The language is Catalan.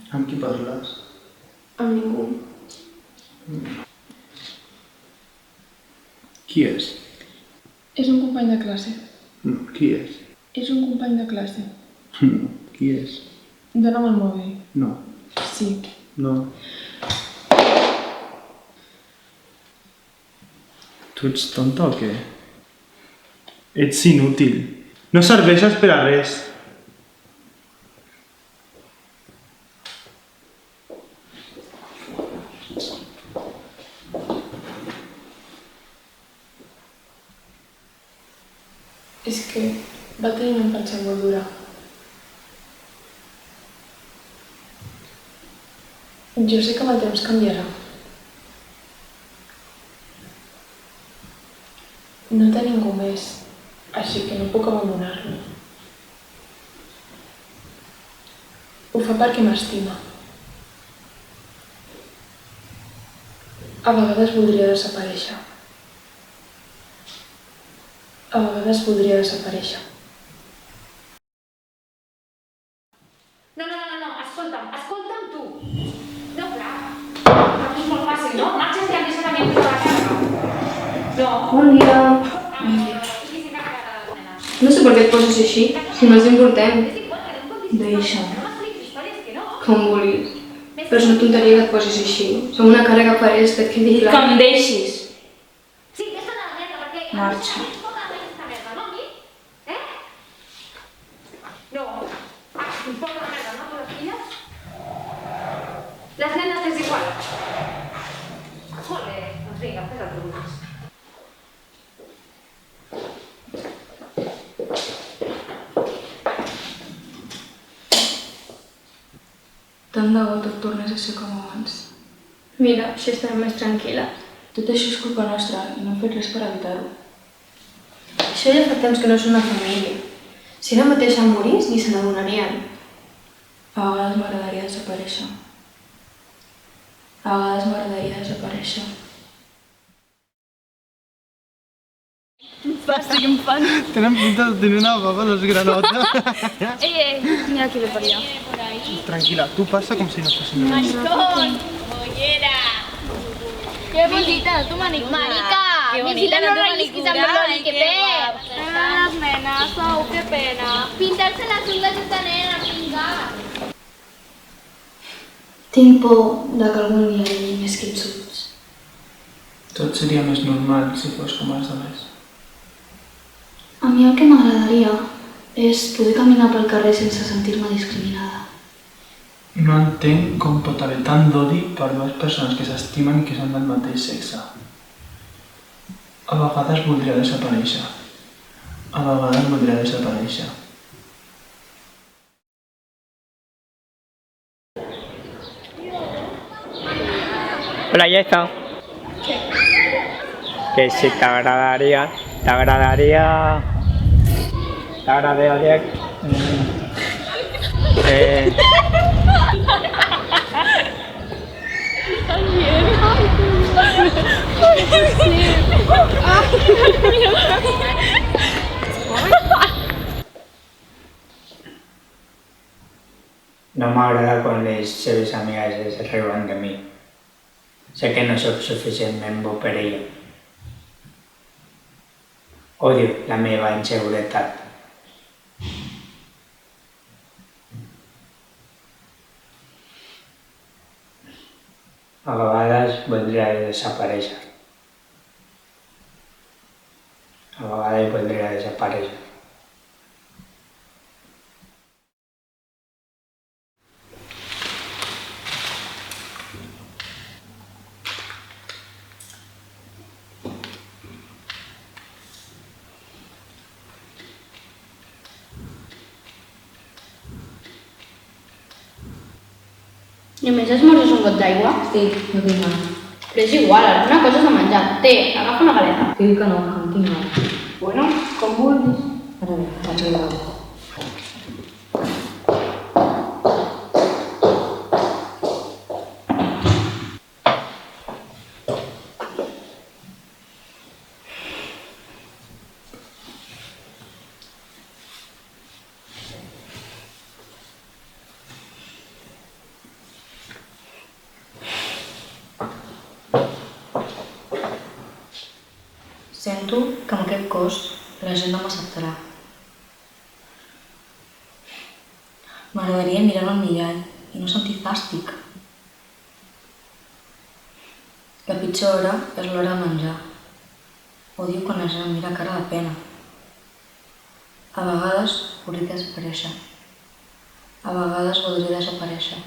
Amb qui parles? Amb ningú. Qui és? És un company de classe. No, qui és? És un company de classe. No, qui és? Dóna'm el mòbil. No. Sí. No. Tu ets tonta o què? Ets inútil. No serveixes per a res. És que va tenir un empatx molt dura. Jo sé que amb el temps canviarà. No té ningú més, així que no puc abandonar-lo. Ho fa perquè m'estima. A vegades voldria desaparèixer. A vegades voldria desaparèixer. No, escolta'm tu. No, clar. Però és molt fàcil, no? Marxes i em deixes a mi amb tota la càrrega. No. Bon dia. No sé per què et poses així, si no ens importem. Deixa'm. Com vulguis. Però és una tonteria que et posis així. Som una càrrega per ells, et quedi la... Que em deixis. Marxa. Les nenes és igual. Molt bé, doncs vinga, fes el que vulguis. Tant de bo tot tornés a ser com abans. Mira, així estarem més tranquil·les. Tot això és culpa nostra i no hem fet res per evitar-ho. Això ja fa temps que no és una família. Si ara mateix em morís, ni se n'adonarien. A vegades m'agradaria desaparèixer. A vegades m'agradaria desaparèixer. Estic infant. Tenen pinta de tenir una baba los granotes. Mira qui ve per allà. Tranquil·la, tu passa com si no fossin res. Maricón, mollera. Qué bonita, tu manicura. Marica, Qué mi bonita, fila no tu realisquis amb manicura, l'oli, que pe. Las nenas, qué pena. Pintar-se les ungles d'esta nena, vinga. Tinc por de que algun dia hi hagi més quinzuts. Tot seria més normal si fos com els altres. A mi el que m'agradaria és poder caminar pel carrer sense sentir-me discriminada. No entenc com pot haver tant d'odi per dues persones que s'estimen i que són del mateix sexe. A vegades voldria desaparèixer. A vegades voldria desaparèixer. Hola, ya está. Que si te agradaría. No m'agrada quan les seves amigues es riuen de mi. Sé que no sóc suficientment bo per ella. Odio la meva inseguretat. A vegades voldria desaparèixer. A vegades voldria desaparèixer. Només esmorzes un got d'aigua? Sí, no tinc gana. Però és igual, alguna cosa has de menjar. Té, agafa una galeta. Que dic que no en tinc gana. Bueno, com vulguis. Ara bé, vaig a veure. que amb aquest cos la gent no m'acceptarà. M'agradaria mirar-me al mirall i no sentir fàstic. La pitjor hora és l'hora de menjar. Odio quan la gent em mira cara de pena. A vegades voldria desaparèixer. A vegades voldria desaparèixer.